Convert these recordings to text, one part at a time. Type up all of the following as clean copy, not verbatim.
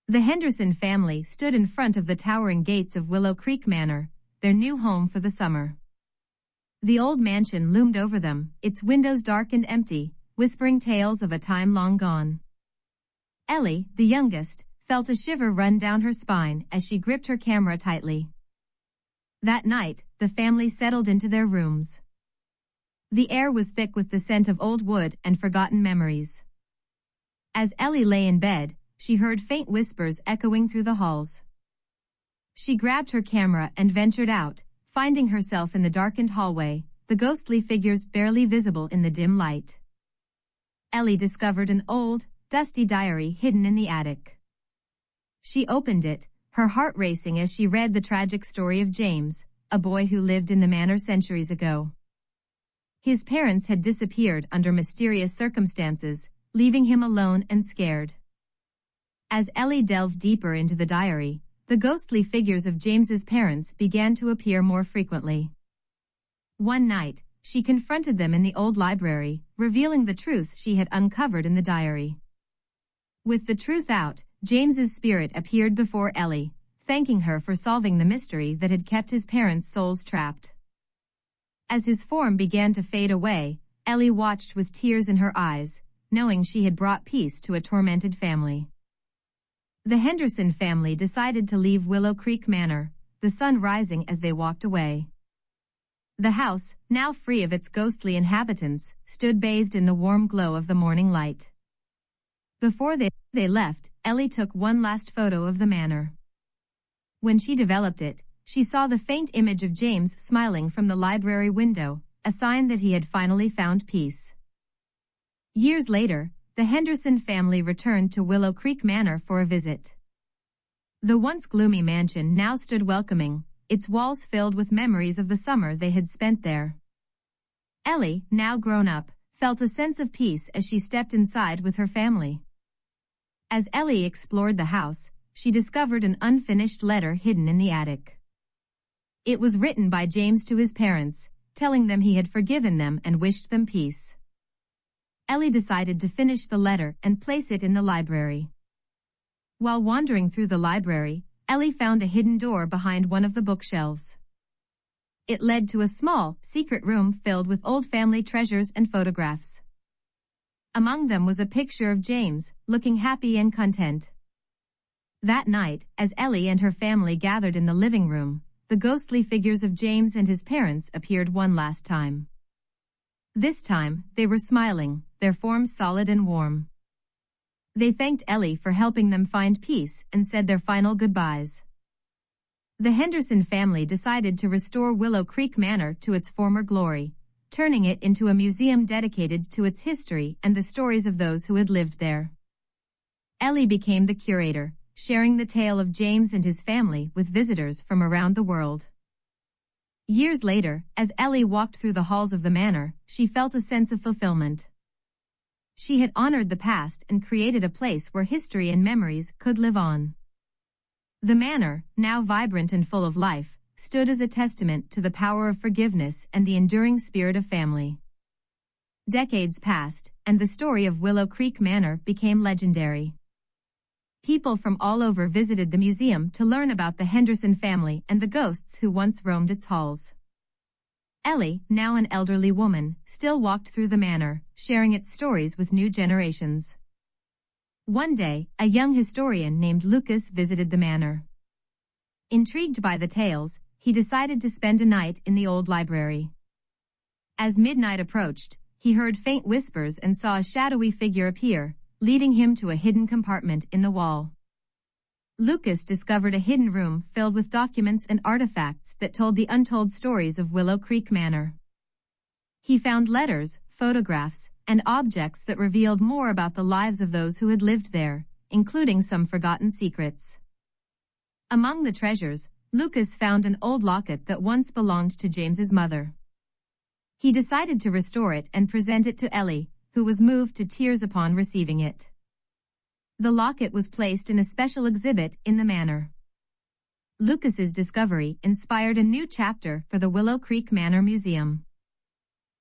The Henderson family stood in front of the towering gates of Willow Creek Manor, their new home for the summer. The old mansion loomed over them, its windows dark and empty, whispering tales of a time long gone. Ellie, the youngest, felt a shiver run down her spine as she gripped her camera tightly. That night, the family settled into their rooms. The air was thick with the scent of old wood and forgotten memories. As Ellie lay in bed, she heard faint whispers echoing through the halls. She grabbed her camera and ventured out, finding herself in the darkened hallway, the ghostly figures barely visible in the dim light. Ellie discovered an old, dusty diary hidden in the attic. She opened it, her heart racing as she read the tragic story of James, a boy who lived in the manor centuries ago. His parents had disappeared under mysterious circumstances, leaving him alone and scared. As Ellie delved deeper into the diary, the ghostly figures of James's parents began to appear more frequently. One night, she confronted them in the old library, revealing the truth she had uncovered in the diary. With the truth out, James's spirit appeared before Ellie, thanking her for solving the mystery that had kept his parents' souls trapped. As his form began to fade away, Ellie watched with tears in her eyes, knowing she had brought peace to a tormented family. The Henderson family decided to leave Willow Creek Manor, the sun rising as they walked away. The house, now free of its ghostly inhabitants, stood bathed in the warm glow of the morning light. Before they left, Ellie took one last photo of the manor. When she developed it, she saw the faint image of James smiling from the library window, a sign that he had finally found peace. Years later, the Henderson family returned to Willow Creek Manor for a visit. The once gloomy mansion now stood welcoming, its walls filled with memories of the summer they had spent there. Ellie, now grown up, felt a sense of peace as she stepped inside with her family. As Ellie explored the house, she discovered an unfinished letter hidden in the attic. It was written by James to his parents, telling them he had forgiven them and wished them peace. Ellie decided to finish the letter and place it in the library. While wandering through the library, Ellie found a hidden door behind one of the bookshelves. It led to a small, secret room filled with old family treasures and photographs. Among them was a picture of James, looking happy and content. That night, as Ellie and her family gathered in the living room, the ghostly figures of James and his parents appeared one last time. This time, they were smiling, their forms solid and warm. They thanked Ellie for helping them find peace and said their final goodbyes. The Henderson family decided to restore Willow Creek Manor to its former glory, turning it into a museum dedicated to its history and the stories of those who had lived there. Ellie became the curator, sharing the tale of James and his family with visitors from around the world. Years later, as Ellie walked through the halls of the manor, she felt a sense of fulfillment. She had honored the past and created a place where history and memories could live on. The manor, now vibrant and full of life, stood as a testament to the power of forgiveness and the enduring spirit of family. Decades passed, and the story of Willow Creek Manor became legendary. People from all over visited the museum to learn about the Henderson family and the ghosts who once roamed its halls. Ellie, now an elderly woman, still walked through the manor, sharing its stories with new generations. One day, a young historian named Lucas visited the manor. Intrigued by the tales, he decided to spend a night in the old library. As midnight approached, he heard faint whispers and saw a shadowy figure appear, leading him to a hidden compartment in the wall. Lucas discovered a hidden room filled with documents and artifacts that told the untold stories of Willow Creek Manor. He found letters, photographs, and objects that revealed more about the lives of those who had lived there, including some forgotten secrets. Among the treasures, Lucas found an old locket that once belonged to James's mother. He decided to restore it and present it to Ellie, who was moved to tears upon receiving it. The locket was placed in a special exhibit in the manor. Lucas's discovery inspired a new chapter for the Willow Creek Manor Museum.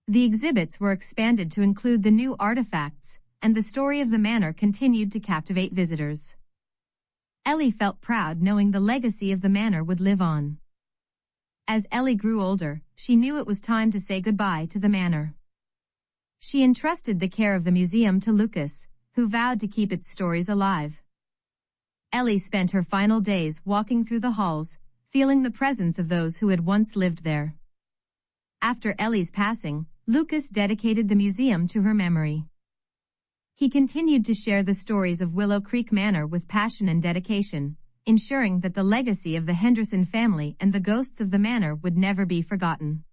The exhibits were expanded to include the new artifacts, and the story of the manor continued to captivate visitors. Ellie felt proud knowing the legacy of the manor would live on. As Ellie grew older, she knew it was time to say goodbye to the manor. She entrusted the care of the museum to Lucas, who vowed to keep its stories alive. Ellie spent her final days walking through the halls, feeling the presence of those who had once lived there. After Ellie's passing, Lucas dedicated the museum to her memory. He continued to share the stories of Willow Creek Manor with passion and dedication, ensuring that the legacy of the Henderson family and the ghosts of the manor would never be forgotten.